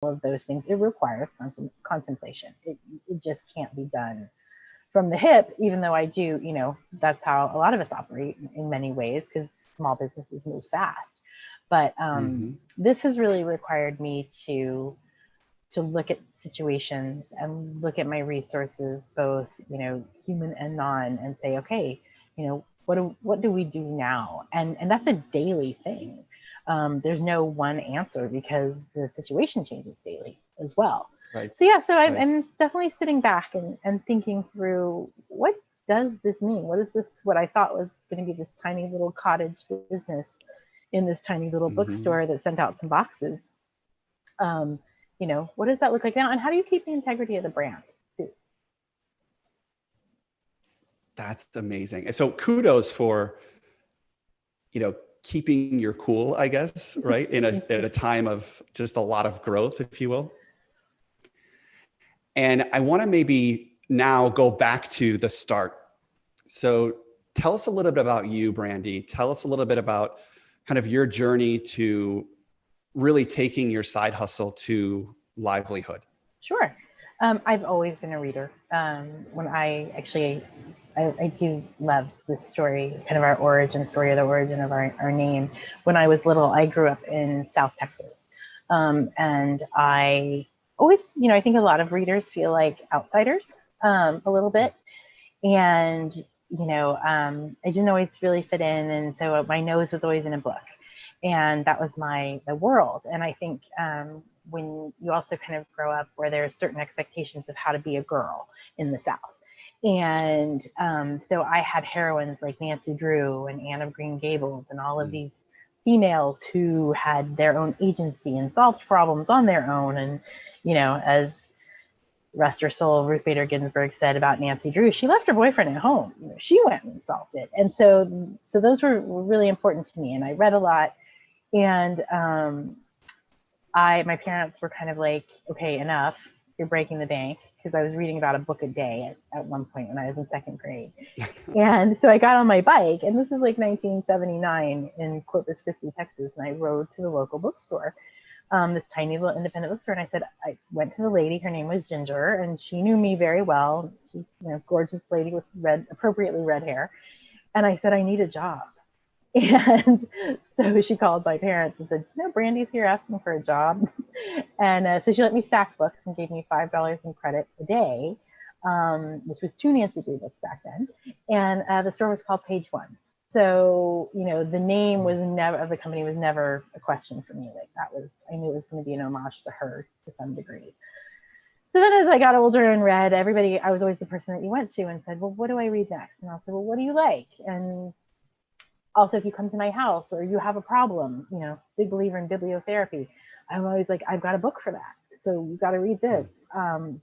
of those things, it requires contemplation. It just can't be done from the hip, even though I do, that's how a lot of us operate in many ways, because small businesses move fast. But this has really required me to look at situations and look at my resources, both, human and non, and say, okay, what do we do now? And that's a daily thing. There's no one answer because the situation changes daily as well. Right. So yeah, so I'm definitely sitting back and thinking through, what does this mean? What is this, what I thought was going to be this tiny little cottage business in this tiny little bookstore that sent out some boxes? What does that look like now? And how do you keep the integrity of the brand too? That's amazing. So kudos for, keeping your cool, I guess, right? At a time of just a lot of growth, if you will. And I want to maybe now go back to the start. So tell us a little bit about you, Brandy. Tell us a little bit about kind of your journey to really taking your side hustle to livelihood. Sure. I've always been a reader. When I do love this story, kind of our origin story, or the origin of our name. When I was little, I grew up in South Texas. And I always, I think a lot of readers feel like outsiders a little bit. And, I didn't always really fit in. And so my nose was always in a book. And that was the world. And I think when you also kind of grow up where there's certain expectations of how to be a girl in the South. And so I had heroines like Nancy Drew and Anne of Green Gables and all of these females who had their own agency and solved problems on their own. And, as rest her soul, Ruth Bader Ginsburg said about Nancy Drew, she left her boyfriend at home. She went and solved it. And so those were really important to me. And I read a lot. And my parents were kind of like, okay, enough, you're breaking the bank. Because I was reading about a book a day at one point when I was in second grade. And so I got on my bike, and this is like 1979 in Corpus Christi, Texas. And I rode to the local bookstore, this tiny little independent bookstore. And I went to the lady, her name was Ginger, and she knew me very well. She's gorgeous lady with appropriately red hair. And I said, I need a job. And so she called my parents and said, Brandy's here asking for a job. And so she let me stack books and gave me $5 in credit a day, which was 2 Nancy Drew books back then. And the store was called Page One. So, the name of the company was never a question for me. I knew it was going to be an homage to her to some degree. So then as I got older and read, I was always the person that you went to and said, well, what do I read next? And I'll say, well, what do you like? And also, if you come to my house or you have a problem, big believer in bibliotherapy, I'm always like, I've got a book for that. So you got to read this. And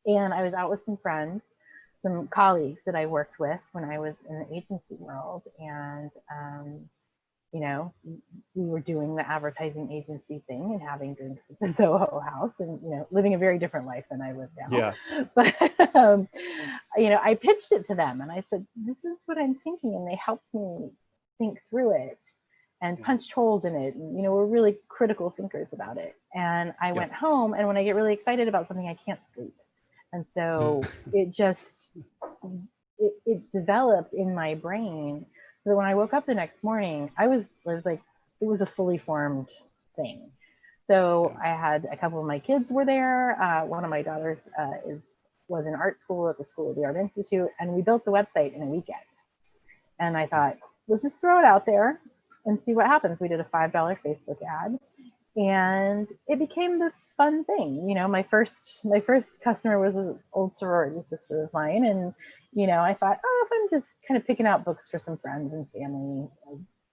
I was out with some friends, some colleagues that I worked with when I was in the agency world. And, we were doing the advertising agency thing and having drinks at the Soho House and, living a very different life than I live now. Yeah. But, I pitched it to them and I said, this is what I'm thinking. And they helped me think through it and punched holes in it. And, we're really critical thinkers about it. And I went home, and when I get really excited about something, I can't sleep. And so it just, it developed in my brain. So when I woke up the next morning, I was like, it was a fully formed thing. So I had a couple of my kids were there. One of my daughters was in art school at the School of the Art Institute, and we built the website in a weekend. And I thought, let's just throw it out there and see what happens. We did a $5 Facebook ad, and it became this fun thing. My first customer was an old sorority sister of mine, and I thought, if I'm just kind of picking out books for some friends and family,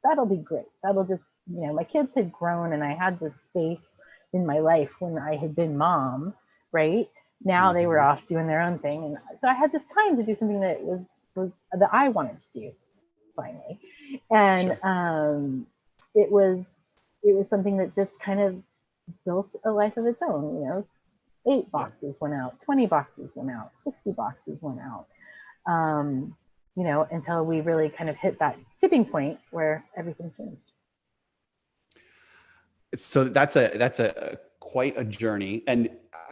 that'll be great. That'll just, my kids had grown, and I had this space in my life when I had been mom, right? Now they were off doing their own thing, and so I had this time to do something that was that I wanted to do finally, and it was something that just kind of built a life of its own. 8 boxes went out, 20 boxes went out, 60 boxes went out, until we really kind of hit that tipping point where everything changed. So that's a quite a journey. And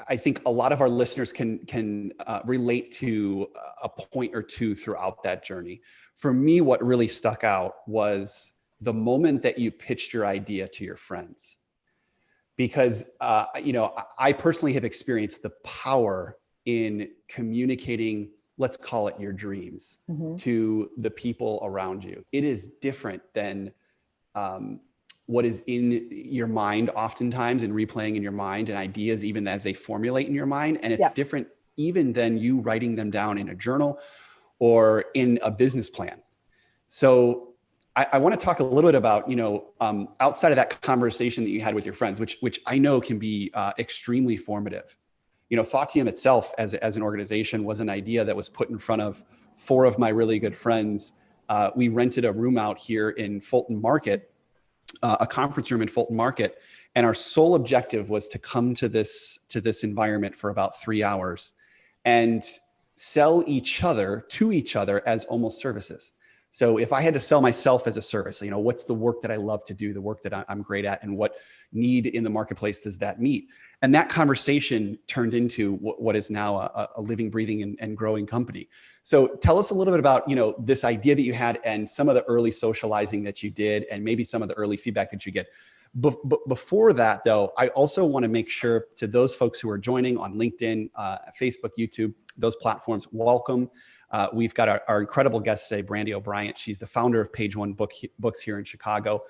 I think a lot of our listeners can relate to a point or two throughout that journey. For me, what really stuck out was the moment that you pitched your idea to your friends. Because, I personally have experienced the power in communicating, let's call it your dreams, to the people around you. It is different than what is in your mind oftentimes, and replaying in your mind, and ideas even as they formulate in your mind. And it's different even than you writing them down in a journal or in a business plan. So I want to talk a little bit about, outside of that conversation that you had with your friends, which I know can be extremely formative. Thoughtium itself as an organization was an idea that was put in front of 4 of my really good friends. We rented a room out here in Fulton Market, a conference room in Fulton Market. And our sole objective was to come to this environment for about 3 hours and sell to each other as almost services. So if I had to sell myself as a service, what's the work that I love to do, the work that I'm great at, and what need in the marketplace does that meet? And that conversation turned into what is now a living, breathing, and growing company. So tell us a little bit about, this idea that you had and some of the early socializing that you did, and maybe some of the early feedback that you get. Before that, though, I also want to make sure to those folks who are joining on LinkedIn, Facebook, YouTube, those platforms, welcome. We've got our incredible guest today, Brandy O'Brien. She's the founder of Page One Books here in Chicago.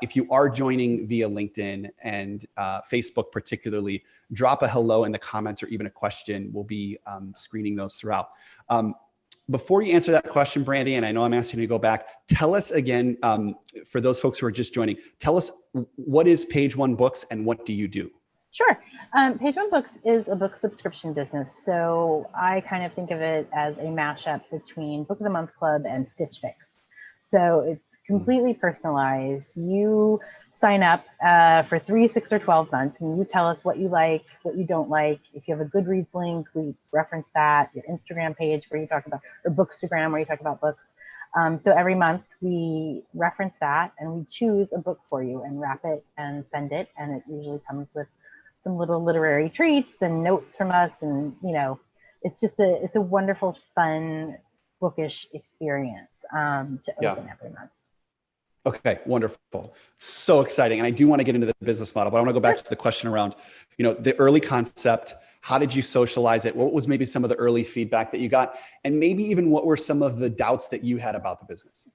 If you are joining via LinkedIn and Facebook particularly, drop a hello in the comments or even a question. We'll be screening those throughout. Before you answer that question, Brandy, and I know I'm asking you to go back, tell us again, for those folks who are just joining, tell us, what is Page One Books and what do you do? Sure. Page One Books is a book subscription business. So I kind of think of it as a mashup between Book of the Month Club and Stitch Fix. So it's completely personalized. You sign up for 3, 6, or 12 months, and you tell us what you like, what you don't like. If you have a Goodreads link, we reference that. Your Instagram page where you talk about, or Bookstagram where you talk about books. So every month we reference that and we choose a book for you and wrap it and send it. And it usually comes with some little literary treats and notes from us. And, it's a wonderful, fun, bookish experience to open every month. Okay, wonderful. So exciting. And I do want to get into the business model, but I want to go back to the question around, the early concept. How did you socialize it? What was maybe some of the early feedback that you got? And maybe even what were some of the doubts that you had about the business?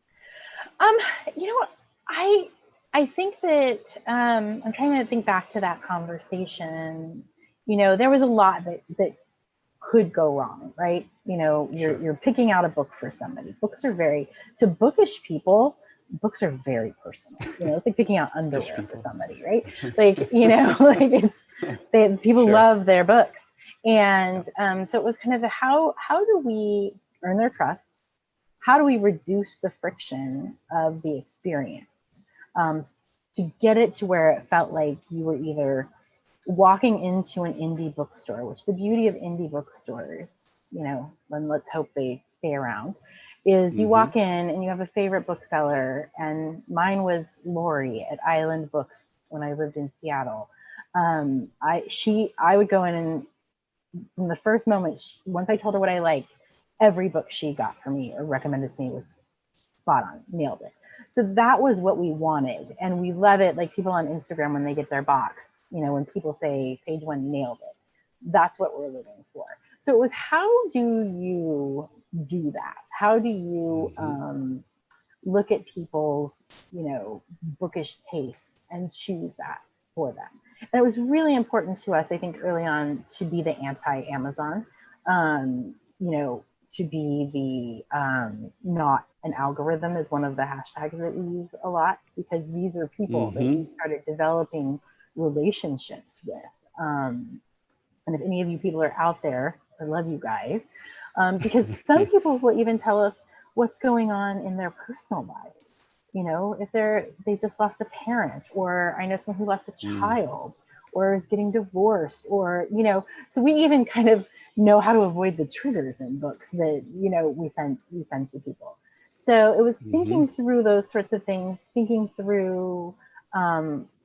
I think that I'm trying to think back to that conversation. There was a lot that could go wrong, right? You're picking out a book for somebody. To bookish people, books are very personal. It's like picking out underwear for somebody, right? People love their books. And so it was kind of how do we earn their trust? How do we reduce the friction of the experience to get it to where it felt like you were either walking into an indie bookstore, which the beauty of indie bookstores, and let's hope they stay around, is you walk in and you have a favorite bookseller, and mine was Lori at Island Books when I lived in Seattle. I would go in, and from the first moment, once I told her what I liked, every book she got for me or recommended to me was spot on, nailed it. So that was what we wanted. And we love it, like people on Instagram when they get their box, when people say Page One nailed it, that's what we're living for. So it was, how do you do that? How do you look at people's, bookish tastes and choose that for them? And it was really important to us, I think, early on, to be the anti-Amazon, to be the not an algorithm is one of the hashtags that we use a lot, because these are people that we started developing relationships with. And if any of you people are out there, I love you guys, because some people will even tell us what's going on in their personal lives. If they just lost a parent, or I know someone who lost a child, or is getting divorced, or, so we even kind of know how to avoid the triggers in books that, we send to people. So it was thinking through those sorts of things, thinking through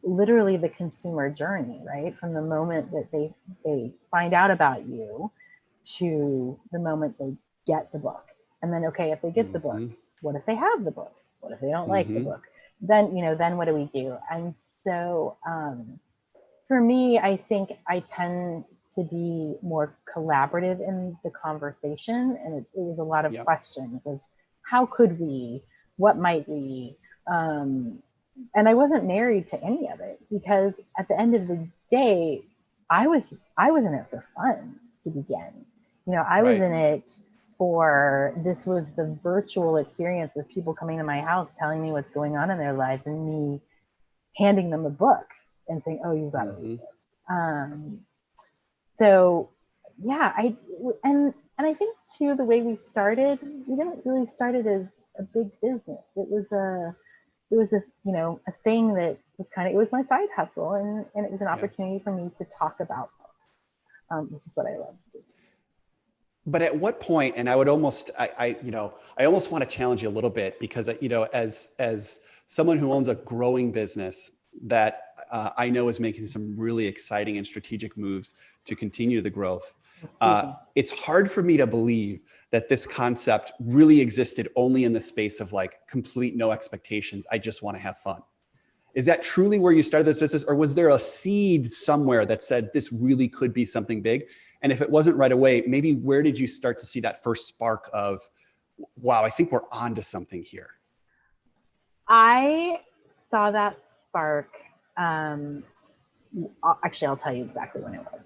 literally the consumer journey, right? From the moment that they find out about you to the moment they get the book. And then, okay, if they get the book, what if they have the book? What if they don't like the book? Then, then what do we do? And so for me, I think I tend to be more collaborative in the conversation. And it was a lot of questions of how could we, what might we, and I wasn't married to any of it, because at the end of the day, I was in it for fun to begin. I was in it for, this was the virtual experience of people coming to my house, telling me what's going on in their lives, and me handing them a book and saying, oh, you've got to read this. So yeah, and I think too, the way we started, we didn't really start it as a big business. It was a a thing that was it was my side hustle, and it was an opportunity for me to talk about books, which is what I love to do. But at what point, and I would almost, I almost want to challenge you a little bit, because, as someone who owns a growing business that I know is making some really exciting and strategic moves to continue the growth, it's hard for me to believe that this concept really existed only in the space of like complete no expectations. I just want to have fun. Is that truly where you started this business, or was there a seed somewhere that said this really could be something big? And if it wasn't right away, maybe where did you start to see that first spark of, wow, I think we're onto something here? I saw that spark. Actually, I'll tell you exactly when it was.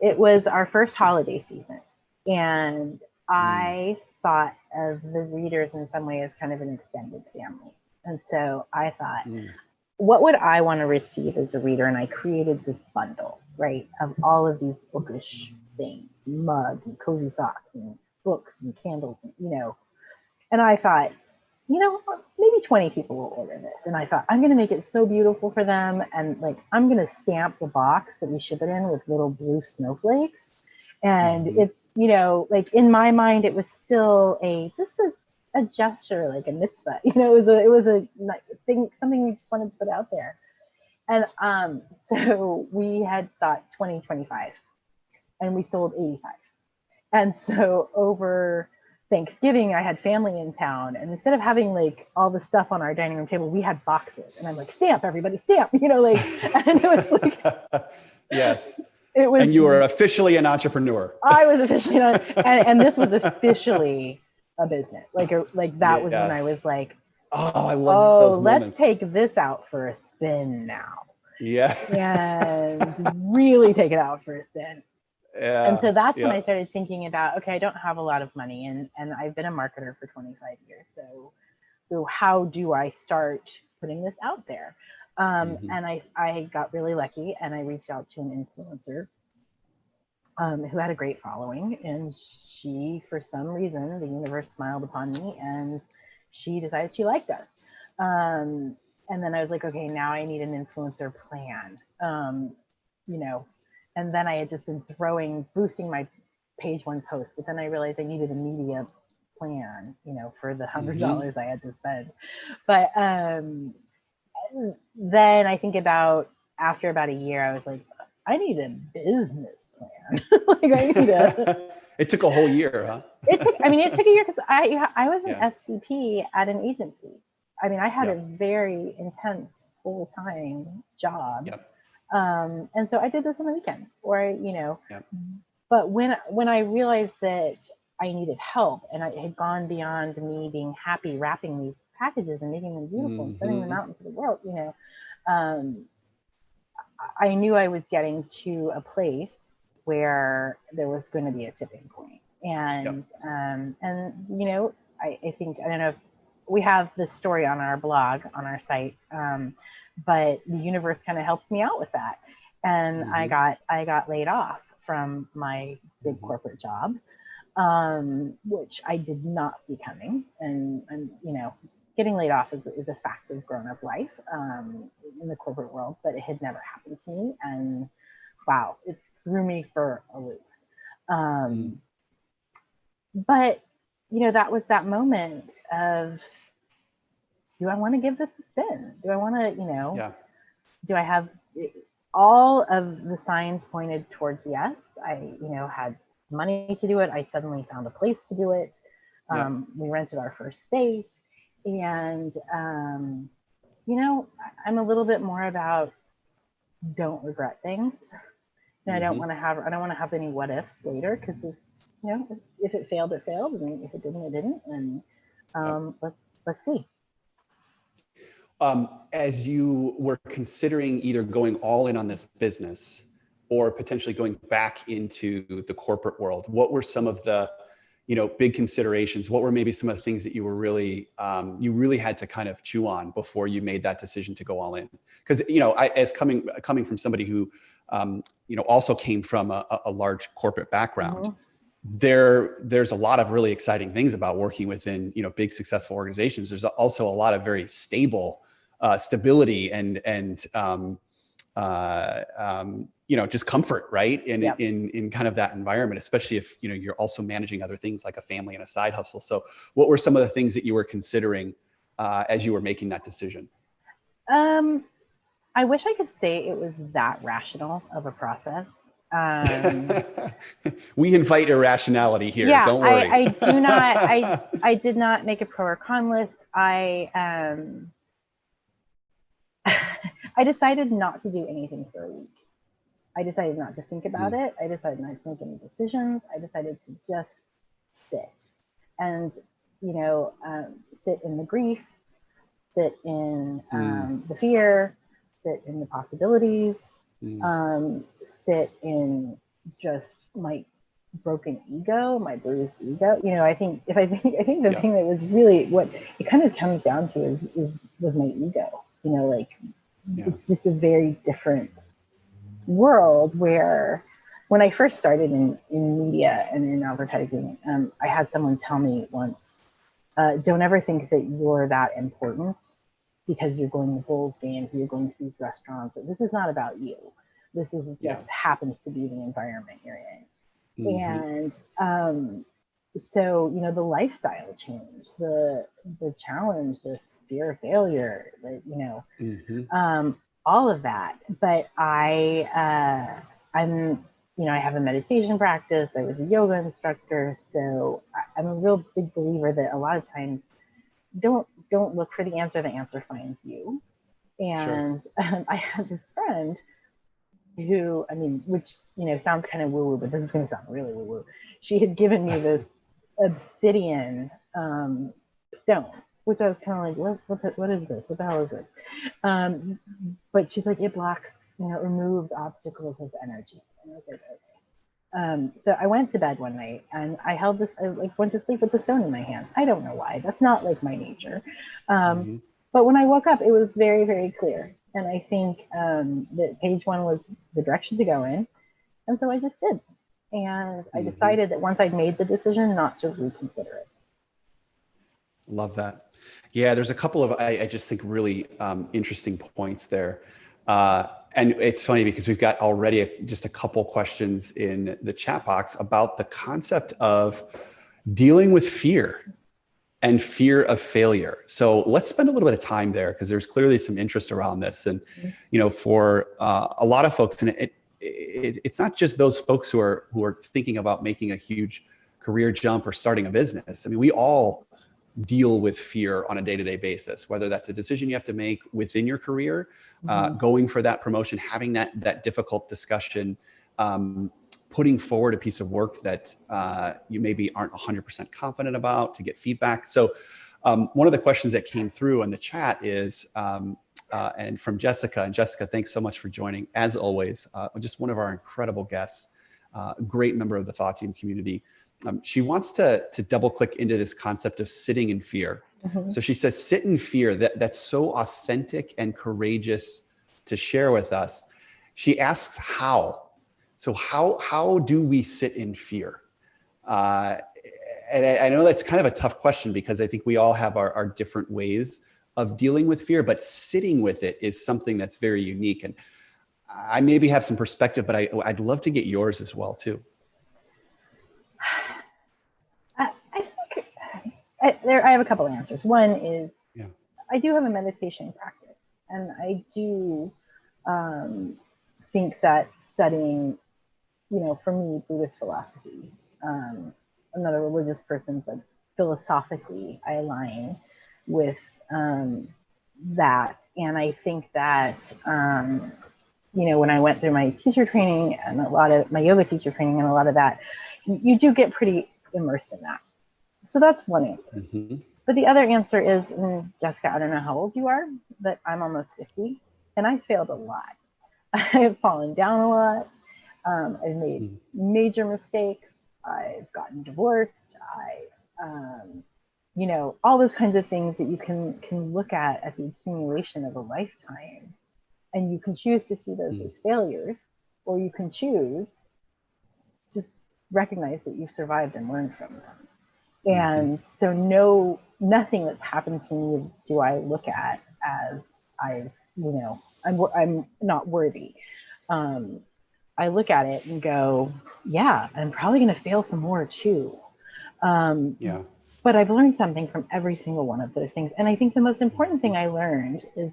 It was our first holiday season, and I thought of the readers in some way as kind of an extended family. And so I thought, what would I want to receive as a reader? And I created this bundle, right, of all of these bookish things, mugs and cozy socks and books and candles, and, and I thought, maybe 20 people will order this. And I thought, I'm going to make it so beautiful for them. And like, I'm going to stamp the box that we ship it in with little blue snowflakes. And it's, like in my mind, it was still just a gesture, like a mitzvah, it was a thing, something we just wanted to put out there. And so we had thought 2025, and we sold 85. And so over Thanksgiving, I had family in town, and instead of having like all the stuff on our dining room table, we had boxes, and I'm like, stamp, everybody stamp, and it was like, yes. It was, and you were officially an entrepreneur. I was officially and this was officially a business. Like that was when I was like, oh, I love those moments. Let's take this out for a spin now. Yeah. And really take it out for a spin. Yeah. And so that's when I started thinking about, okay, I don't have a lot of money, and I've been a marketer for 25 years. So how do I start putting this out there? And I got really lucky, and I reached out to an influencer who had a great following, and she, for some reason, the universe smiled upon me, and she decided she liked us. And then I was like, okay, now I need an influencer plan, and then I had just been boosting my page one post, but then I realized I needed a media plan, for the $100 I had to spend. But then I think after about a year, I was like, I need a business plan. Like I need It took a whole year, huh? It took a year, because I was an SVP at an agency. I mean, I had a very intense full-time job. And so I did this on the weekends, or, but when I realized that I needed help, and I had gone beyond me being happy wrapping these packages and making them beautiful and sending them out into the world, I knew I was getting to a place where there was going to be a tipping point. And, I think, I don't know if we have this story on our blog, on our site, but the universe kind of helped me out with that. And I got laid off from my big corporate job, which I did not see coming. And getting laid off is a fact of grown-up life in the corporate world, but it had never happened to me. And wow, it threw me for a loop. But, that was that moment of, do I want to give this a spin? Do I want to, Yeah. do I have all of the signs pointed towards yes. I, had money to do it. I suddenly found a place to do it. Yeah. We rented our first space, and I'm a little bit more about don't regret things. And I don't want to have any what ifs later, because if it failed, it failed, and if it didn't, it didn't. And let's see. As you were considering either going all in on this business or potentially going back into the corporate world, what were some of the, big considerations? What were maybe some of the things that you were really, you really had to kind of chew on before you made that decision to go all in? Because, as coming from somebody who, also came from a large corporate background, there's a lot of really exciting things about working within, big successful organizations. There's also a lot of very stability and just comfort, right? In kind of that environment, especially if, you're also managing other things like a family and a side hustle. So what were some of the things that you were considering as you were making that decision? I wish I could say it was that rational of a process. We invite irrationality here. Yeah, don't worry. I do not. I did not make a pro or con list. I decided not to do anything for a week. I decided not to think about it. I decided not to make any decisions. I decided to just sit and, sit in the grief, sit in the fear, sit in the possibilities, sit in just my broken ego, my bruised ego. I think the thing that was really what it kind of comes down to was my ego. It's just a very different world where when I first started in media and in advertising, I had someone tell me once, don't ever think that you're that important because you're going to Bulls games, or you're going to these restaurants. This is not about you. This is just happens to be the environment you're in. And so, the lifestyle change, the challenge, the fear of failure, all of that. But I have a meditation practice. I was a yoga instructor. So I'm a real big believer that a lot of times don't look for the answer finds you. And I had this friend who, which, sounds kind of woo-woo, but this is going to sound really woo-woo. She had given me this obsidian stone, which I was kind of like, what is this? What the hell is this? But she's like, it blocks, removes obstacles of energy. And I was like, okay. So I went to bed one night and I held this, I went to sleep with the stone in my hand. I don't know why. That's not like my nature. But when I woke up, it was very, very clear. And I think that page one was the direction to go in. And so I just did. And I decided that once I'd made the decision, not to reconsider it. Love that. Yeah, there's a couple of, I just think really interesting points there. And it's funny because we've got already just a couple questions in the chat box about the concept of dealing with fear and fear of failure. So let's spend a little bit of time there because there's clearly some interest around this. And, for a lot of folks, and it's not just those folks who are thinking about making a huge career jump or starting a business. We all deal with fear on a day-to-day basis, whether that's a decision you have to make within your career, going for that promotion, having that difficult discussion, putting forward a piece of work that you maybe aren't 100% confident about to get feedback. So one of the questions that came through in the chat is, and from Jessica, and Jessica, thanks so much for joining, as always, just one of our incredible guests, great member of the Thoughtium community. She wants to double click into this concept of sitting in fear. So she says, sit in fear. That's so authentic and courageous to share with us. She asks how. So how do we sit in fear? And I know that's kind of a tough question because I think we all have our different ways of dealing with fear, but sitting with it is something that's very unique. And I maybe have some perspective, but I'd love to get yours as well too. I think I have a couple of answers. One is I do have a meditation practice, and I do think that studying, for me, Buddhist philosophy, I'm not a religious person, but philosophically I align with that. And I think that, when I went through my teacher training and a lot of my yoga teacher training and a lot of that, you do get pretty immersed in that. So that's one answer. Mm-hmm. But the other answer is, Jessica, I don't know how old you are, but I'm almost 50 and I failed a lot. I've fallen down a lot. I've made major mistakes. I've gotten divorced. All those kinds of things that you can look at the accumulation of a lifetime. And you can choose to see those as failures, or you can choose to recognize that you've survived and learned from them. And so nothing that's happened to me do I look at as I'm not worthy. I look at it and go, yeah, I'm probably going to fail some more too. But I've learned something from every single one of those things. And I think the most important thing I learned is,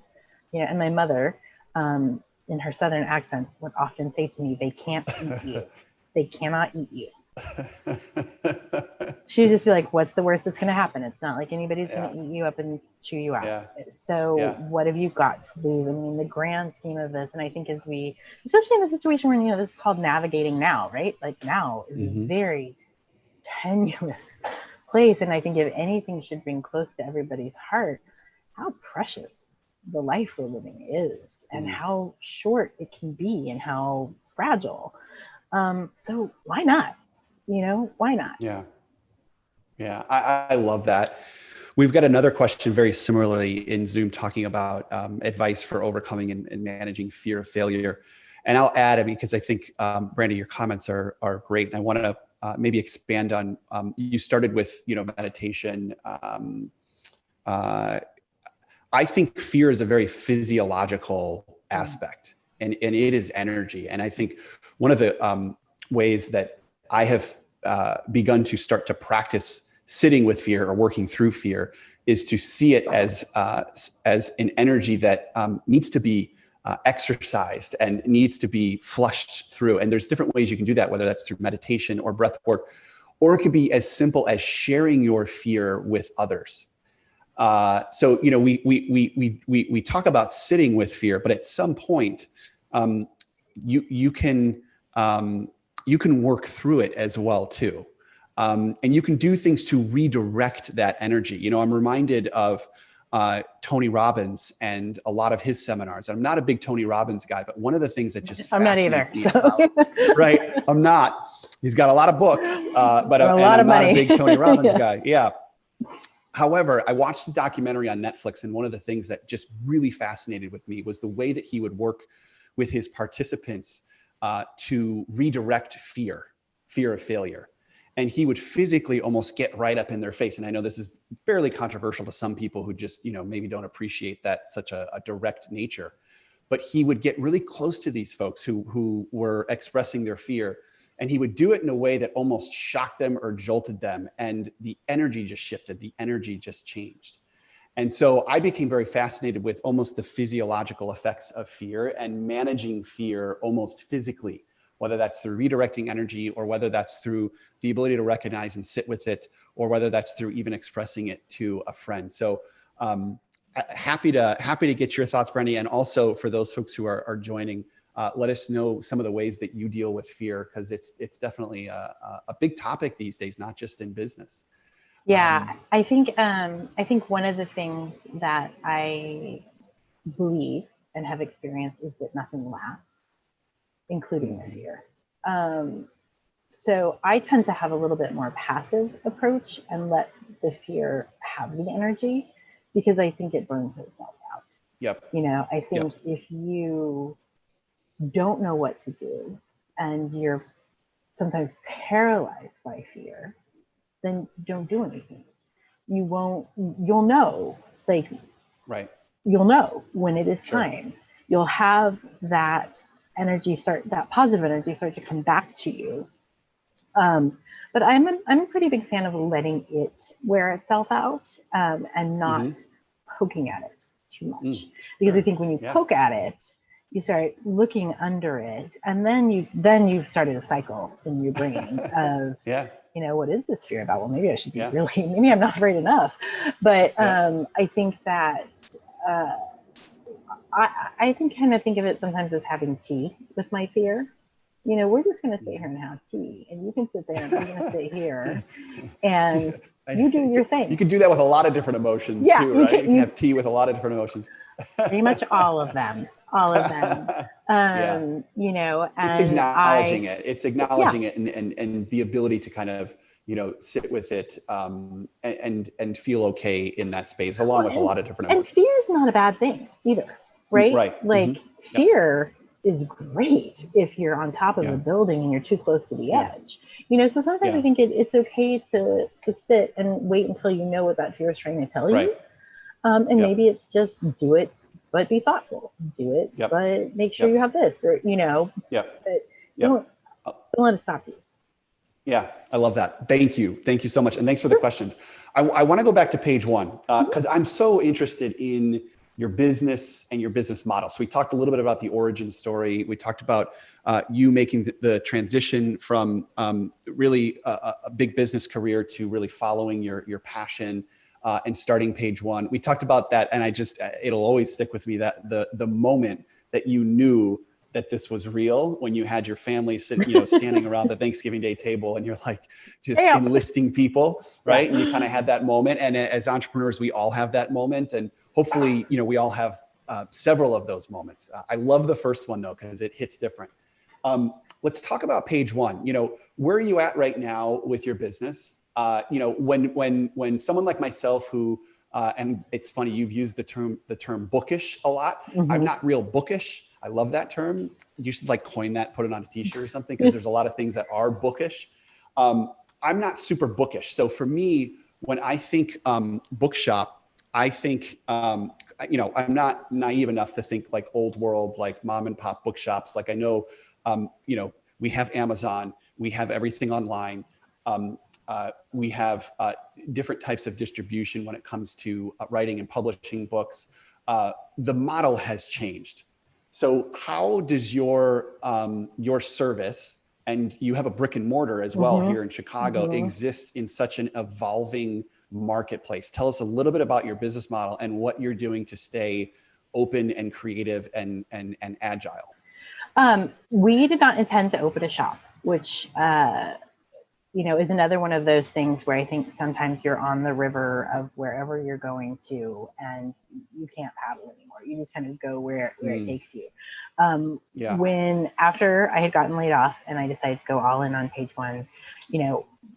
and my mother, in her Southern accent, would often say to me, they can't eat you. They cannot eat you. She would just be like, what's the worst that's going to happen? It's not like anybody's going to eat you up and chew you out. So what have you got to lose? I mean, the grand scheme of this, and I think especially in a situation where, this is called navigating now, right? Like now is a very tenuous place. And I think if anything should bring close to everybody's heart, how precious the life we're living is and how short it can be and how fragile. So why not? Why not? Yeah, I love that. We've got another question very similarly in Zoom talking about advice for overcoming and managing fear of failure. And I'll add, because I think, Brandy, your comments are great. And I want to maybe expand on, you started with, meditation. I think fear is a very physiological aspect, and it is energy. And I think one of the ways that I have begun to start to practice sitting with fear or working through fear is to see it as an energy that needs to be exercised and needs to be flushed through. And there's different ways you can do that, whether that's through meditation or breath work, or it could be as simple as sharing your fear with others. So, we talk about sitting with fear, but at some point, you can work through it as well too. And you can do things to redirect that energy. I'm reminded of Tony Robbins and a lot of his seminars. I'm not a big Tony Robbins guy, but one of the things that just fascinates me about, right? I'm not. He's got a lot of books, but I'm not a big Tony Robbins guy. Yeah. However, I watched the documentary on Netflix, and one of the things that just really fascinated with me was the way that he would work with his participants to redirect fear of failure. And he would physically almost get right up in their face. And I know this is fairly controversial to some people who just, maybe don't appreciate that such a direct nature. But he would get really close to these folks who were expressing their fear. And he would do it in a way that almost shocked them or jolted them. And the energy just shifted. The energy just changed. And so I became very fascinated with almost the physiological effects of fear and managing fear almost physically, whether that's through redirecting energy or whether that's through the ability to recognize and sit with it, or whether that's through even expressing it to a friend. So happy to get your thoughts, Brandy. And also for those folks who are joining, let us know some of the ways that you deal with fear, because it's definitely a big topic these days, not just in business. Yeah, I think one of the things that I believe and have experienced is that nothing lasts, including the fear. So I tend to have a little bit more passive approach and let the fear have the energy, because I think it burns itself out. Yep. I think if you don't know what to do and you're sometimes paralyzed by fear, then don't do anything. You'll know, right. You'll know when it is time. You'll have that positive energy start to come back to you. But I'm a pretty big fan of letting it wear itself out, and not poking at it too much. Because I think when you poke at it, you start looking under it, and then you've started a cycle in your brain of, what is this fear about? Well, maybe I should be maybe I'm not afraid enough. But I think that I can kind of think of it sometimes as having tea with my fear. We're just going to sit here and have tea, and you can sit there and I'm going to sit here and you do your thing. You can do that with a lot of different emotions too, right? You can have tea with a lot of different emotions. Pretty much all of them. And it's acknowledging it. It's acknowledging it and the ability to kind of, sit with it and feel okay in that space, along with a lot of different emotions. And fear is not a bad thing either, right? Right. Like fear is great if you're on top of a building and you're too close to the edge. So sometimes I think it's okay to sit and wait until you know what that fear is trying to tell you. And maybe it's just do it, but be thoughtful. Do it, but make sure you have this, or but don't let it stop you. Yeah, I love that. Thank you so much, and thanks for the questions. I want to go back to page 1 because I'm so interested in your business and your business model. So we talked a little bit about the origin story. We talked about you making the transition from really a big business career to really following your passion and starting page 1. We talked about that, and it'll always stick with me, that the moment that you knew that this was real, when you had your family standing around the Thanksgiving Day table, and you're like just enlisting people, right? And you kind of had that moment. And as entrepreneurs, we all have that moment, and hopefully, we all have several of those moments. I love the first one though, because it hits different. Let's talk about page 1. Where are you at right now with your business? When someone like myself who, and it's funny, you've used the term bookish a lot. I'm not real bookish. I love that term. You should coin that, put it on a t-shirt or something, because there's a lot of things that are bookish. I'm not super bookish. So for me, when I think bookshop, I think, I'm not naive enough to think like old world, like mom and pop bookshops. Like I know, we have Amazon, we have everything online. We have different types of distribution when it comes to writing and publishing books. The model has changed. So how does your service, and you have a brick and mortar as well here in Chicago, exist in such an evolving marketplace? Tell us a little bit about your business model and what you're doing to stay open and creative and agile. We did not intend to open a shop, which is another one of those things where I think sometimes you're on the river of wherever you're going to, and you can't paddle anymore. You just kind of go where it takes you. When after I had gotten laid off and I decided to go all in on page 1,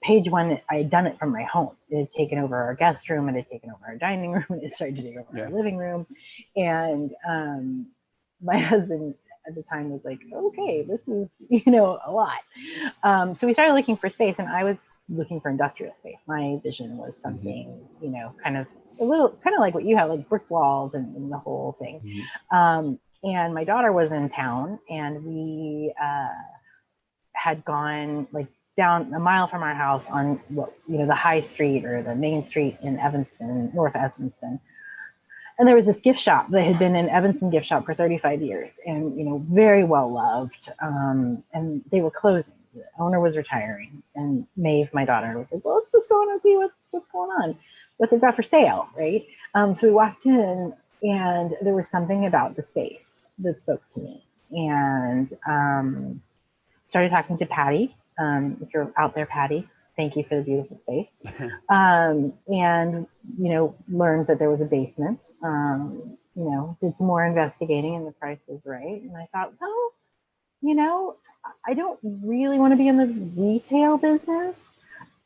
page 1, I had done it from my home. It had taken over our guest room, it had taken over our dining room, it started to take over our living room. And my husband at the time was like, okay, this is, a lot. So we started looking for space, and I was looking for industrial space. My vision was something, kind of like what you have, like brick walls and the whole thing. And my daughter was in town, and we had gone down a mile from our house on the high street or the main street in Evanston, North Evanston. And there was this gift shop that had been an Evanston gift shop for 35 years and, very well loved. And they were closing. The owner was retiring. And Maeve, my daughter, was like, well, let's just go in and see what's going on, what they've got for sale, right? So we walked in, and there was something about the space that spoke to me. And started talking to Patty. If you're out there, Patty, thank you for the beautiful space. And, learned that there was a basement, did some more investigating, and the price was right. And I thought, well, I don't really want to be in the retail business,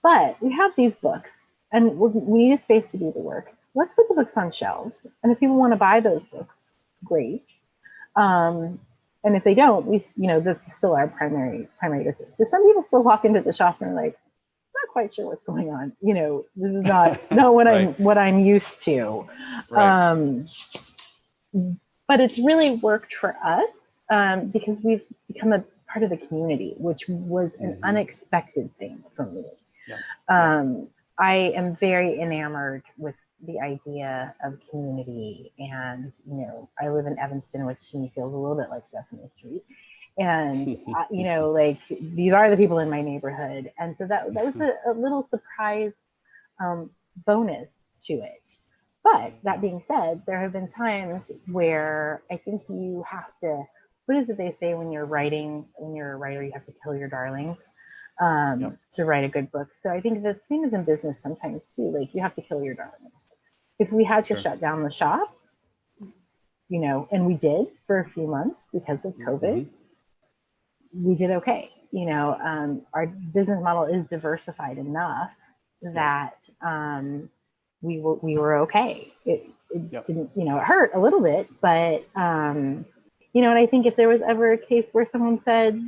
but we have these books and we need a space to do the work. Let's put the books on shelves. And if people want to buy those books, great. And if they don't, this is still our primary business. So some people still walk into the shop and are like, not quite sure what's going on. This is not what I'm used to. Right. But it's really worked for us because we've become a part of the community, which was an unexpected thing for me. I am very enamored with the idea of community. And, you know, I live in Evanston, which to me feels a little bit like Sesame Street. And, you know, like these are the people in my neighborhood. And so that was a little surprise bonus to it. But that being said, there have been times where I think you have to, what is it they say when you're a writer, you have to kill your darlings to write a good book. So I think the same as in business sometimes too, like you have to kill your darlings. If we had to shut down the shop, you know, and we did for a few months because of COVID, we did okay. You know, our business model is diversified enough that we were okay. It didn't, you know, it hurt a little bit, but you know, and I think if there was ever a case where someone said,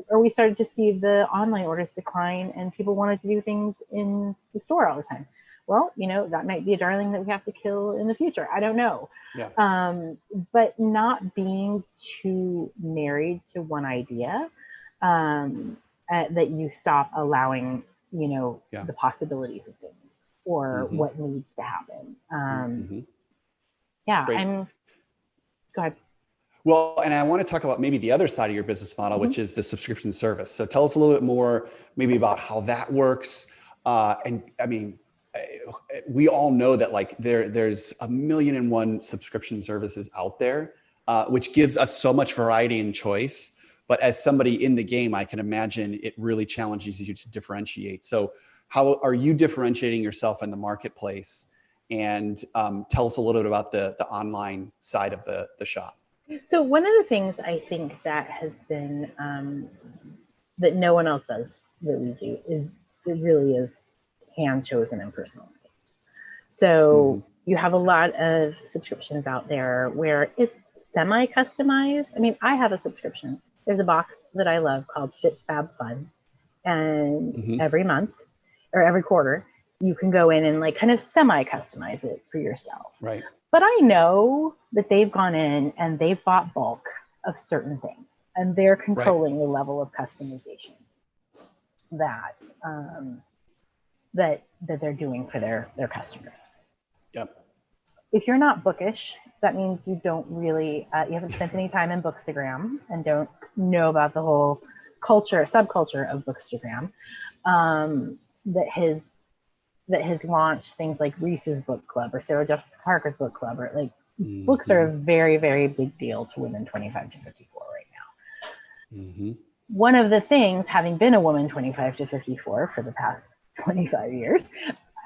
or we started to see the online orders decline and people wanted to do things in the store all the time, well, you know, that might be a darling that we have to kill in the future. I don't know. But not being too married to one idea, that you stop allowing, you know, the possibilities of things or what needs to happen. Go ahead. Well, and I want to talk about maybe the other side of your business model, which is the subscription service. So tell us a little bit more maybe about how that works. And I mean, we all know that like there's 1,000,001 subscription services out there, which gives us so much variety and choice. But as somebody in the game, I can imagine it really challenges you to differentiate. So how are you differentiating yourself in the marketplace? And tell us a little bit about the online side of the shop. So one of the things I think that has been, that no one else does that we do is it really is hand chosen and personalized. So you have a lot of subscriptions out there where it's semi-customized. I mean, I have a subscription. There's a box that I love called Fit Fab Fun. And every month or every quarter, you can go in and like kind of semi-customize it for yourself. Right. But I know that they've gone in and they've bought bulk of certain things and they're controlling the level of customization that that they're doing for their customers. Yep. If you're not bookish, that means you don't really, you haven't spent any time in Bookstagram and don't know about the whole subculture of Bookstagram that has launched things like Reese's Book Club or Sarah Jessica Parker's Book Club, or like books are a very, very big deal to women 25 to 54 right now. One of the things, having been a woman 25 to 54 for the past 25 years,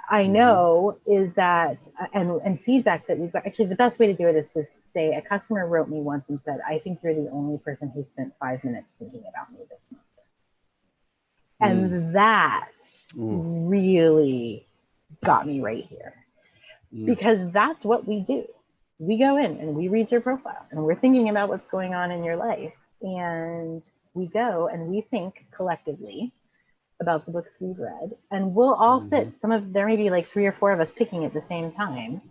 I know is that, and feedback that we've got, actually the best way to do it is to say, a customer wrote me once and said, I think you're the only person who spent 5 minutes thinking about me this month. And that really got me right here, because that's what we do. We go in and we read your profile and we're thinking about what's going on in your life. And we go and we think collectively about the books we've read, and we'll all sit, there may be like 3 or 4 of us picking at the same time.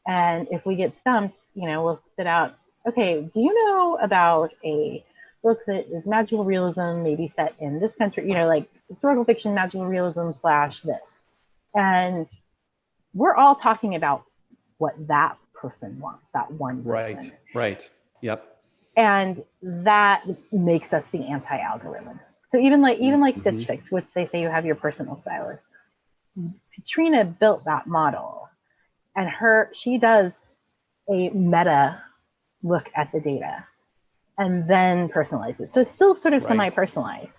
And if we get stumped, you know, we'll spit out, okay, do you know about a book that is magical realism, maybe set in this country, you know, like historical fiction, magical realism / this. And we're all talking about what that person wants, that one person. Right. Yep. And that makes us the anti-algorithm. So even like Stitch Fix, which they say you have your personal stylist, Katrina built that model, and she does a meta look at the data and then personalize it. So it's still sort of semi-personalized.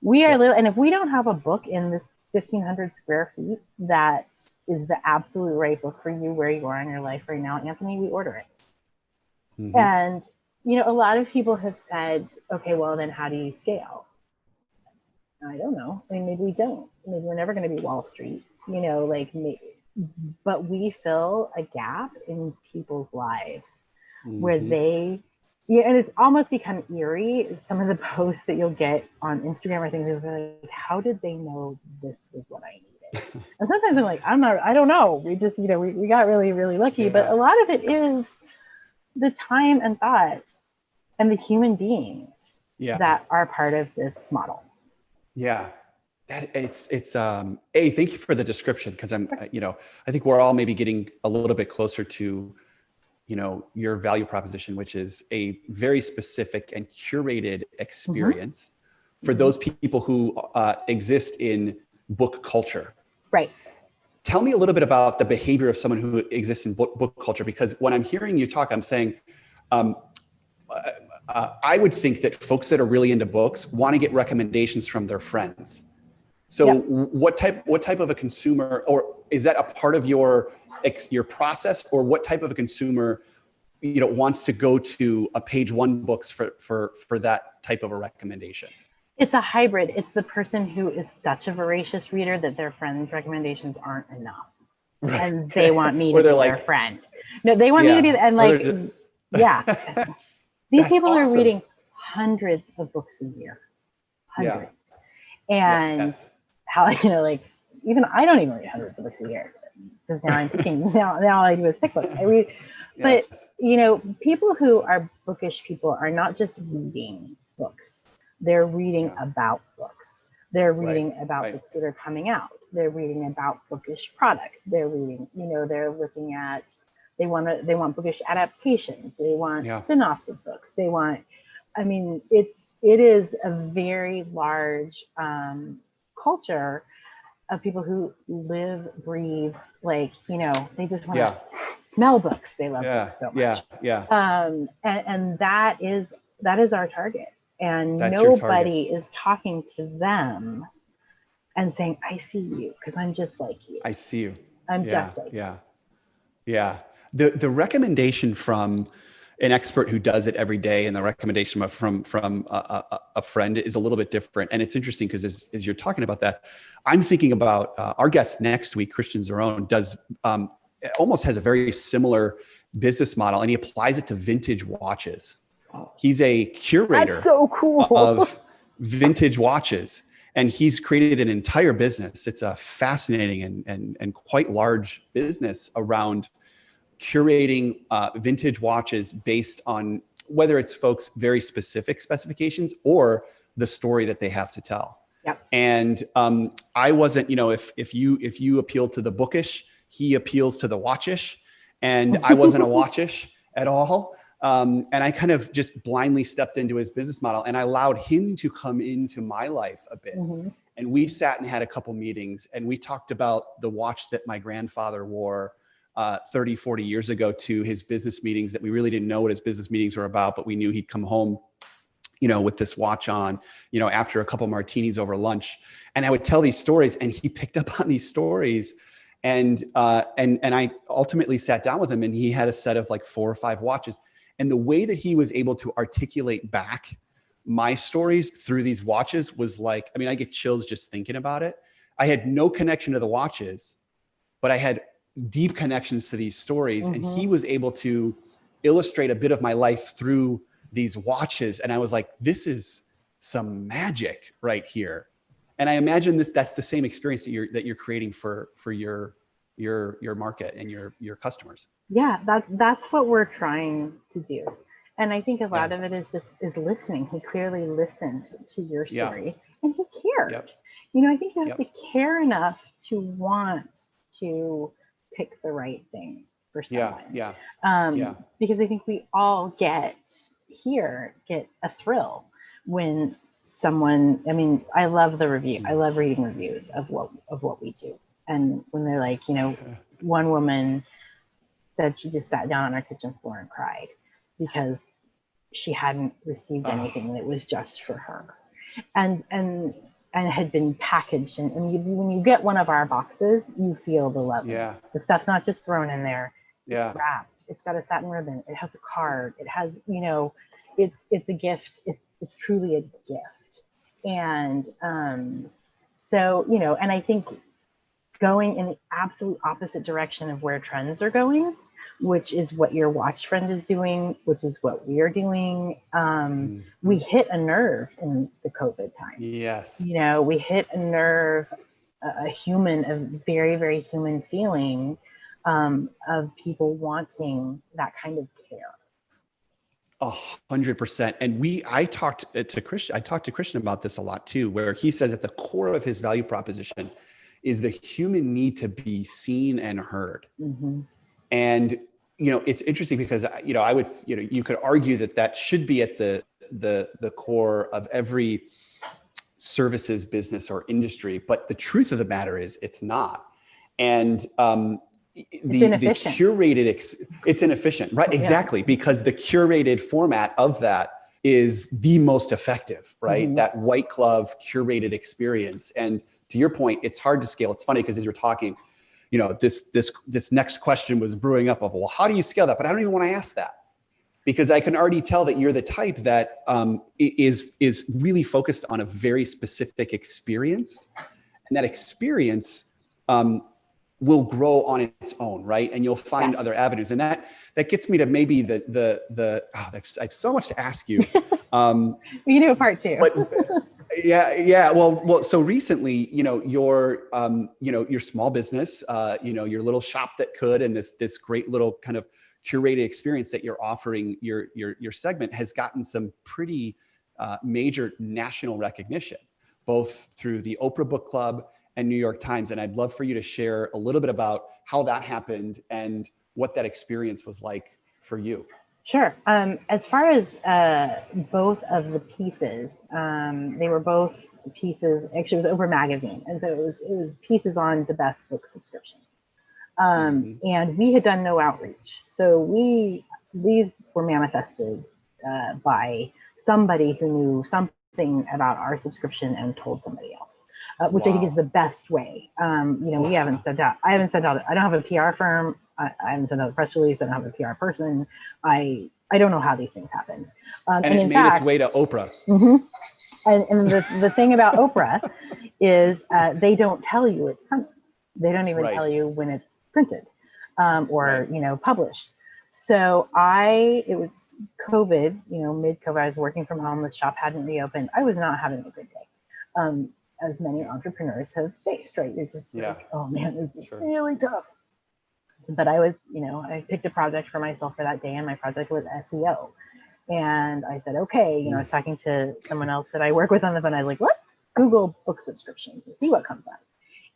We are little, and if we don't have a book in this 1,500 square feet that is the absolute right book for you where you are in your life right now, Anthony, we order it. And you know, a lot of people have said, okay, well then how do you scale? I don't know. I mean, maybe we don't. Maybe we're never going to be Wall Street, you know, like but we fill a gap in people's lives where they, and it's almost become eerie. Some of the posts that you'll get on Instagram or things, are like, how did they know this was what I needed? And sometimes I'm like, I don't know. We just, you know, we got really, really lucky. But a lot of it is the time and thought and the human beings that are part of this model. Yeah. That thank you for the description. Cause I think we're all maybe getting a little bit closer to, your value proposition, which is a very specific and curated experience for those people who exist in book culture. Right. Tell me a little bit about the behavior of someone who exists in book culture, because when I'm hearing you talk, I'm saying, I would think that folks that are really into books want to get recommendations from their friends. So what type of a consumer, or is that a part of your process, or what type of a consumer, wants to go to a page one books for that type of a recommendation? It's a hybrid. It's the person who is such a voracious reader that their friends' recommendations aren't enough. Right. And they want me to be their friend. No, they want me to be, and these people are reading hundreds of books a year. Hundreds. And how, even I don't even read hundreds of books a year, because now I'm thinking, now all I do is pick books. I read, but people who are bookish people are not just reading books. They're reading about books. They're reading about books that are coming out. They're reading about bookish products. They're reading, they're looking at, they want bookish adaptations. They want spin-offs of books. They want, it is a very large culture of people who live, breathe, they just want to smell books. They love books so much. And that is our target. And nobody is talking to them and saying, I see you, because I'm just like you. I see you. I'm just like you. Yeah. The recommendation from an expert who does it every day, and the recommendation from a friend is a little bit different. And it's interesting because as you're talking about that, I'm thinking about our guest next week, Christian Zerone, does almost has a very similar business model, and he applies it to vintage watches. He's a curator That's so cool. of vintage watches, and he's created an entire business. It's a fascinating and quite large business around curating vintage watches based on whether it's folks' very specific specifications or the story that they have to tell. Yep. And I wasn't, if you appeal to the bookish, he appeals to the watchish, and I wasn't a watchish at all. And I kind of just blindly stepped into his business model, and I allowed him to come into my life a bit. And we sat and had a couple meetings, and we talked about the watch that my grandfather wore 30, 40 years ago to his business meetings, that we really didn't know what his business meetings were about, but we knew he'd come home, with this watch on, after a couple martinis over lunch. And I would tell these stories, and he picked up on these stories. And I ultimately sat down with him, and he had a set of like 4 or 5 watches. And the way that he was able to articulate back my stories through these watches was like, I get chills just thinking about it. I had no connection to the watches, but I had deep connections to these stories. And he was able to illustrate a bit of my life through these watches. And I was like, this is some magic right here. And I imagine that's the same experience that you're creating for your market and your customers. Yeah, that's what we're trying to do. And I think a lot of it is listening. He clearly listened to your story, and he cared. I think you have to care enough to want to pick the right thing for someone. Because I think we all get a thrill when someone, I love the review. I love reading reviews of what we do. And when they're like, one woman said she just sat down on her kitchen floor and cried because she hadn't received anything that was just for her, and had been packaged. And when you get one of our boxes, you feel the love. The stuff's not just thrown in there. It's wrapped. It's got a satin ribbon. It has a card. It has, it's a gift. It's truly a gift. And so, and I think going in the absolute opposite direction of where trends are going, which is what your watch friend is doing, which is what we are doing. We hit a nerve in the COVID time. Yes. We hit a nerve, a very, very human feeling of people wanting that kind of care. 100%. And I talked to Christian about this a lot too, where he says at the core of his value proposition is the human need to be seen and heard. Mm-hmm. And, it's interesting because, I would, you could argue that should be at the core of every services business or industry, but the truth of the matter is it's not. And, the curated, it's inefficient, right? Yeah. Exactly. Because the curated format of that is the most effective, right? Mm-hmm. That white glove curated experience. And to your point, it's hard to scale. It's funny because as you're talking, this next question was brewing up of, well, how do you scale that? But I don't even want to ask that because I can already tell that you're the type that is really focused on a very specific experience. And that experience, will grow on its own, right? And you'll find other avenues. And that gets me to maybe I have so much to ask you. We can do a part two. But yeah. Well, so recently, your small business, your little shop that could, and this great little kind of curated experience that you're offering your segment has gotten some pretty major national recognition, both through the Oprah Book Club and New York Times. And I'd love for you to share a little bit about how that happened and what that experience was like for you. Sure. As far as both of the pieces, they were both pieces, actually it was Oprah Magazine. And so it was pieces on the best book subscription. And we had done no outreach. So these were manifested by somebody who knew something about our subscription and told somebody else. Which I think is the best way. We haven't sent out, I don't have a PR firm. I haven't sent out a press release. I don't have a PR person. I don't know how these things happened. And it made its way to Oprah. Mm-hmm. And the thing about Oprah is they don't tell you it's coming. They don't even tell you when it's printed or published. So it was COVID, mid-COVID, I was working from home. The shop hadn't reopened. I was not having a good day. As many entrepreneurs have faced, right? You're just like, oh man, this is really tough. But I was, I picked a project for myself for that day, and my project was SEO. And I said, okay, I was talking to someone else that I work with on the phone. I was like, let's Google book subscriptions and see what comes up.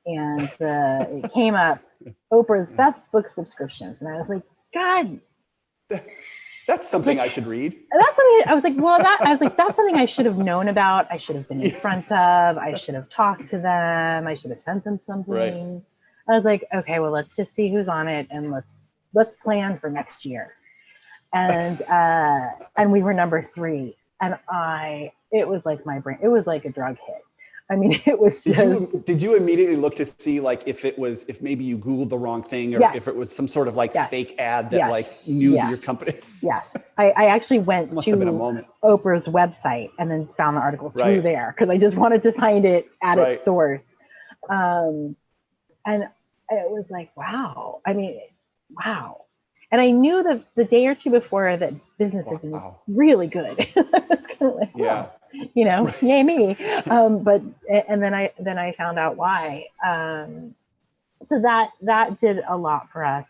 And it came up, Oprah's best book subscriptions. And I was like, God. That's something I should read. That's something I was like, that's something I should have known about. I should have been in front of. I should have talked to them. I should have sent them something. Right. I was like, okay, well, let's just see who's on it and let's plan for next year. And and we were number 3. And it was like my brain. It was like a drug hit. I mean, it was just. Did you immediately look to see if maybe you Googled the wrong thing or if it was some sort of fake ad that knew your company? Yes. I actually went to Oprah's website and then found the article through there because I just wanted to find it at its source. And it was like, wow. I mean, wow. And I knew the day or two before that business had been really good. I was kind of like, yay me. But then I found out why. So that did a lot for us.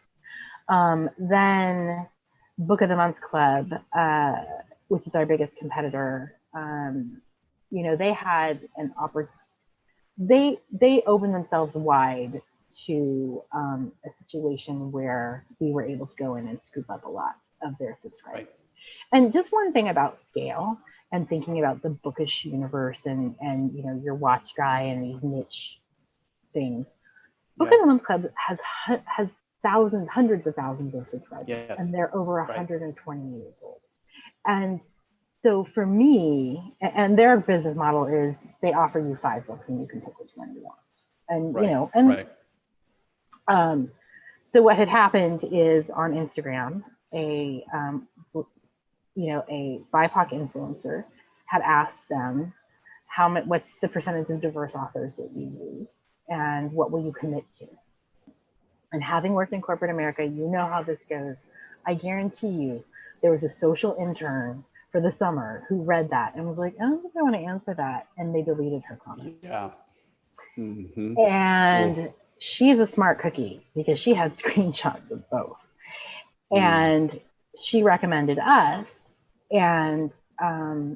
Then Book of the Month Club, which is our biggest competitor, they had an opportunity. They opened themselves wide to a situation where we were able to go in and scoop up a lot of their subscribers. Right. And just one thing about scale and thinking about the bookish universe and your watch guy and these niche things. Book of the Month Club has thousands, hundreds of thousands of subscribers, and they're over 120 years old. And so for me, and their business model is they offer you 5 books and you can pick which one you want. And so what had happened is on Instagram, a BIPOC influencer had asked them what's the percentage of diverse authors that you use and what will you commit to? And having worked in corporate America, you know how this goes. I guarantee you there was a social intern for the summer who read that and was like, I don't think I want to answer that. And they deleted her comment. Yeah. Mm-hmm. And she's a smart cookie because she had screenshots of both. And she recommended us And,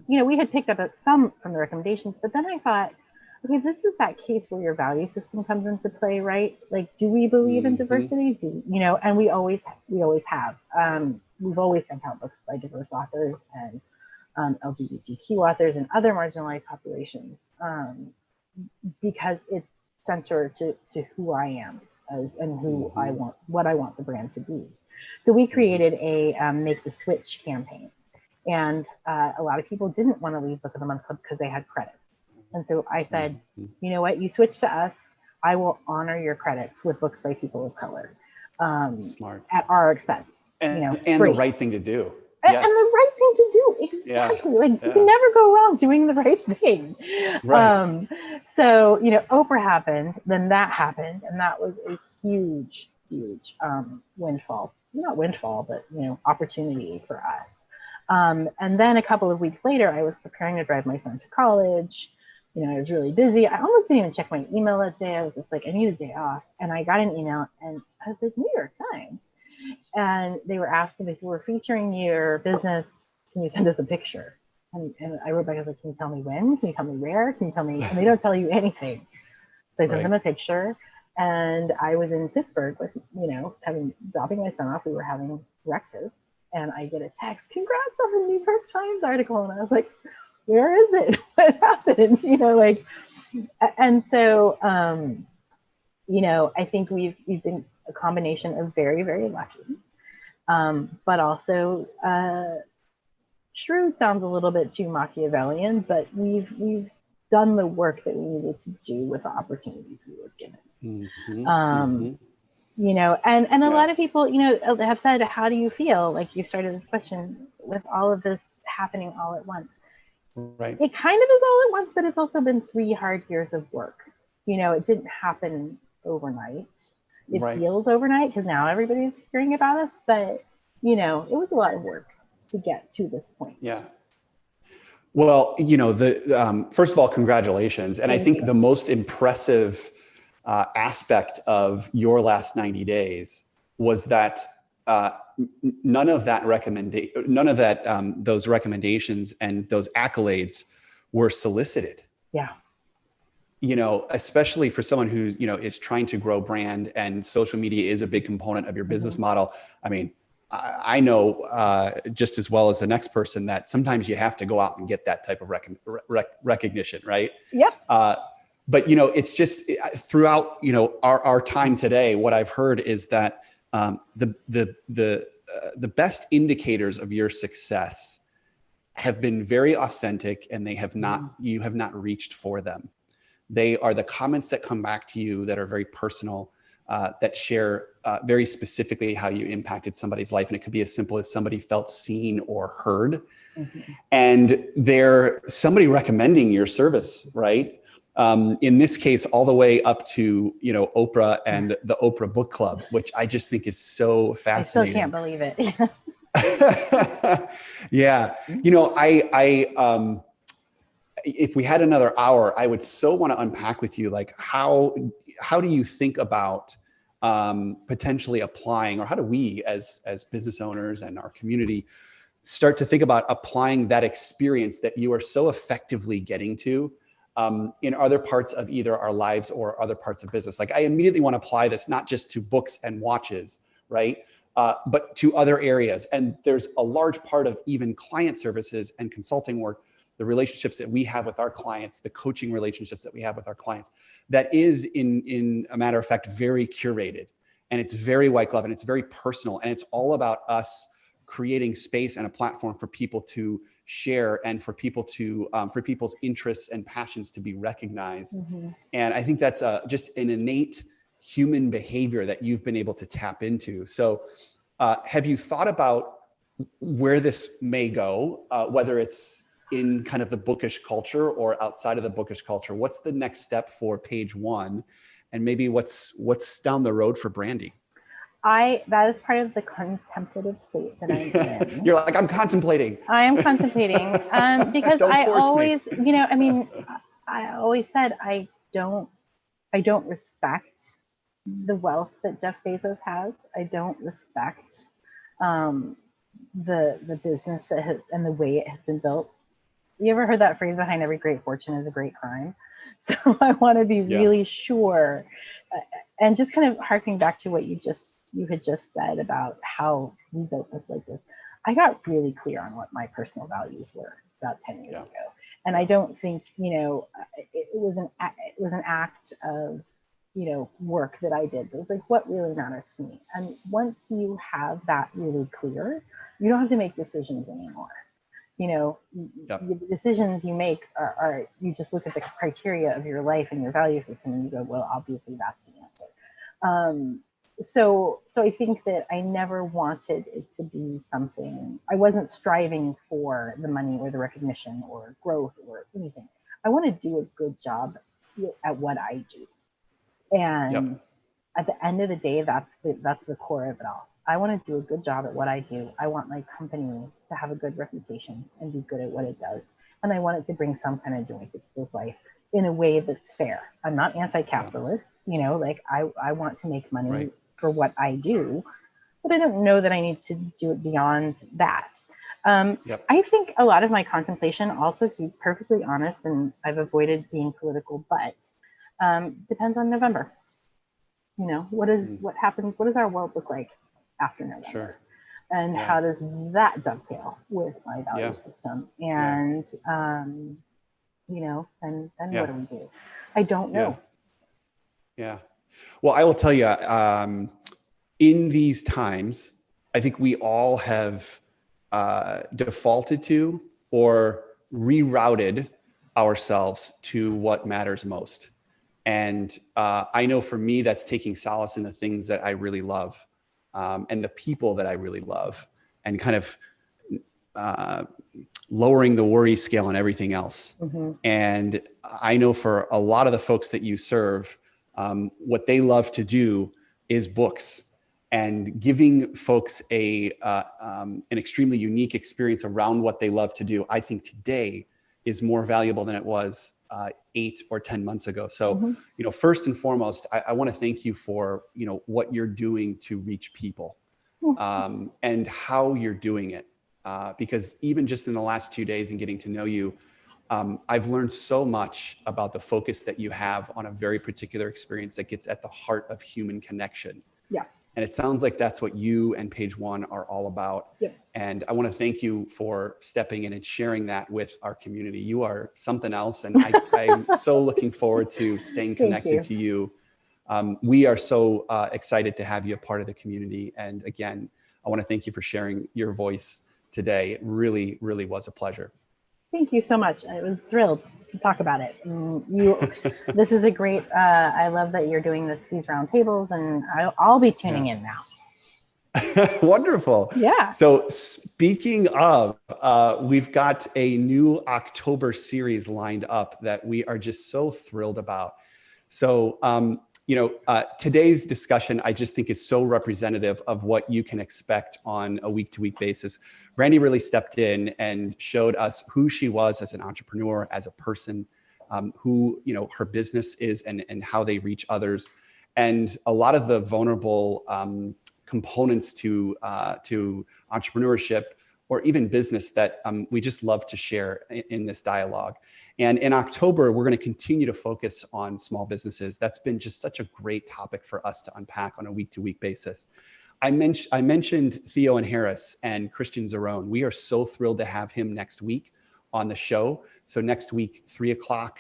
we had picked up some from the recommendations, but then I thought, okay, this is that case where your value system comes into play, right? Like, do we believe in diversity? And we always have. We've always sent out books by diverse authors and LGBTQ authors and other marginalized populations, because it's central to who I am and who I want, what I want the brand to be. So we created a Make the Switch campaign. And a lot of people didn't want to leave Book of the Month Club because they had credits. And so I said, you know what, you switch to us, I will honor your credits with books by people of color. Smart. At our expense. And free. the right thing to do. Yes. And the right thing to do. Exactly. Yeah. You can never go wrong doing the right thing. Right. So, Oprah happened, then that happened. And that was a huge, huge windfall. Not windfall, but, opportunity for us. And then a couple of weeks later, I was preparing to drive my son to college. I was really busy. I almost didn't even check my email that day. I was just like, I need a day off. And I got an email and I was like, New York Times. And they were asking if we were featuring your business, can you send us a picture? And I wrote back, I was like, can you tell me when? Can you tell me where? Can you tell me? And they don't tell you anything. So I sent them a picture. And I was in Pittsburgh with, dropping my son off. We were having breakfast. And I get a text, congrats on the New York Times article. And I was like, where is it? What happened? And so, I think we've been a combination of very, very lucky, but also shrewd sounds a little bit too Machiavellian, but we've done the work that we needed to do with the opportunities we were given. And a lot of people, have said, how do you feel? Like you started this question with all of this happening all at once. Right. It kind of is all at once, but it's also been 3 hard years of work. It didn't happen overnight. It feels overnight because now everybody's hearing about us, but it was a lot of work to get to this point. Yeah. Well, first of all, congratulations. And I think the most impressive aspect of your last 90 days was that none of those recommendations and those accolades were solicited. Yeah. Especially for someone who, is trying to grow brand, and social media is a big component of your business model. I mean, I know just as well as the next person that sometimes you have to go out and get that type of recognition, right? Yep. But it's just throughout our time today, what I've heard is that the best indicators of your success have been very authentic, and you have not reached for them. They are the comments that come back to you that are very personal, that share very specifically how you impacted somebody's life. And it could be as simple as somebody felt seen or heard. And they're somebody recommending your service, right? In this case, all the way up to, Oprah and the Oprah Book Club, which I just think is so fascinating. I still can't believe it. Yeah. If we had another hour, I would so want to unpack with you, like how do you think about potentially applying, or how do we as business owners and our community start to think about applying that experience that you are so effectively getting to in other parts of either our lives or other parts of business? Like I immediately want to apply this not just to books and watches, right? But to other areas. And there's a large part of even client services and consulting work, the relationships that we have with our clients, the coaching relationships that we have with our clients, that is in a matter of fact, very curated, and it's very white glove, and it's very personal. And it's all about us creating space and a platform for people to share, and for people to, for people's interests and passions to be recognized. And I think that's just an innate human behavior that you've been able to tap into. So have you thought about where this may go, whether it's in kind of the bookish culture or outside of the bookish culture? What's the next step for Page One, and maybe what's down the road for Brandy? That is part of the contemplative state that I'm in. You're like, I'm contemplating. I am contemplating because I always, I always said I don't respect the wealth that Jeff Bezos has. I don't respect the business that has, and the way it has been built. You ever heard that phrase, behind every great fortune is a great crime? So I want to be really sure, and just kind of harking back to what you had just said about how we built this like this. I got really clear on what my personal values were about 10 years ago. And I don't think, it was an act of, work that I did. It was like, what really matters to me? And once you have that really clear, you don't have to make decisions anymore. The decisions you make are you just look at the criteria of your life and your value system and you go, well, obviously that's the answer. So I think that I never wanted it to be something, I wasn't striving for the money or the recognition or growth or anything. I want to do a good job at what I do. And at the end of the day, that's the core of it all. I want to do a good job at what I do. I want my company to have a good reputation and be good at what it does. And I want it to bring some kind of joy to people's life in a way that's fair. I'm not anti-capitalist, I want to make money for what I do, but I don't know that I need to do it beyond that. I think a lot of my contemplation also, to be perfectly honest, and I've avoided being political, but depends on November. What happens? What does our world look like after November? And how does that dovetail with my value system? And and what do we do? I don't know. Well, I will tell you, in these times, I think we all have defaulted to or rerouted ourselves to what matters most. And I know for me, that's taking solace in the things that I really love, and the people that I really love, and kind of lowering the worry scale on everything else. And I know for a lot of the folks that you serve, what they love to do is books, and giving folks an extremely unique experience around what they love to do, I think today is more valuable than it was 8 or 10 months ago. So, first and foremost, I want to thank you for, what you're doing to reach people, and how you're doing it. Because even just in the last 2 days and getting to know you, I've learned so much about the focus that you have on a very particular experience that gets at the heart of human connection. And it sounds like that's what you and Page One are all about. And I want to thank you for stepping in and sharing that with our community. You are something else. And I'm so looking forward to staying connected to you. We are so excited to have you a part of the community. And again, I want to thank you for sharing your voice today. It really, really was a pleasure. Thank you so much. I was thrilled to talk about it. This is a great, I love that you're doing these round tables, and I'll be tuning in now. Wonderful. So speaking of, we've got a new October series lined up that we are just so thrilled about. So, today's discussion, I just think is so representative of what you can expect on a week-to-week basis. Brandy really stepped in and showed us who she was as an entrepreneur, as a person, who, her business is, and how they reach others. And a lot of the vulnerable components to entrepreneurship or even business that we just love to share in this dialogue. And in October, we're going to continue to focus on small businesses. That's been just such a great topic for us to unpack on a week-to-week basis. I mentioned Theo and Harris and Christian Zerone. We are so thrilled to have him next week on the show. So next week, 3 o'clock,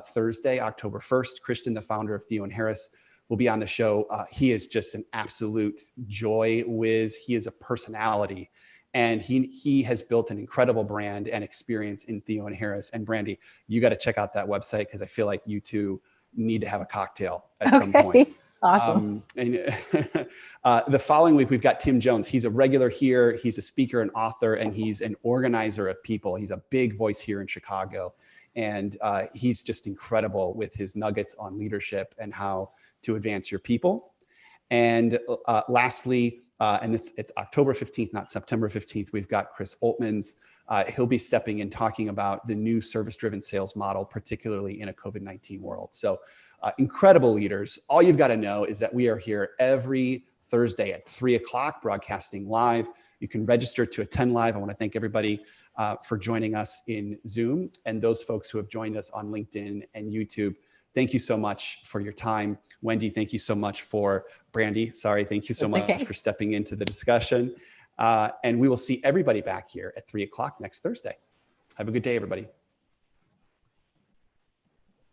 Thursday, October 1st, Christian, the founder of Theo and Harris, will be on the show. He is just an absolute joy whiz. He is a personality. And he has built an incredible brand and experience in Theo and Harris. And Brandy, you got to check out that website, because I feel like you two need to have a cocktail at some point. Awesome. The following week, we've got Tim Jones. He's a regular here. He's a speaker and author, and he's an organizer of people. He's a big voice here in Chicago. And he's just incredible with his nuggets on leadership and how to advance your people. And lastly, it's October 15th, not September 15th, we've got Chris Oltmans. He'll be stepping in talking about the new service-driven sales model, particularly in a COVID-19 world. So incredible leaders. All you've got to know is that we are here every Thursday at 3 o'clock, broadcasting live. You can register to attend live. I want to thank everybody for joining us in Zoom, and those folks who have joined us on LinkedIn and YouTube. Thank you so much for your time. Wendy, thank you so much for Brandy. Sorry, thank you so much for stepping into the discussion. And we will see everybody back here at 3 o'clock next Thursday. Have a good day, everybody.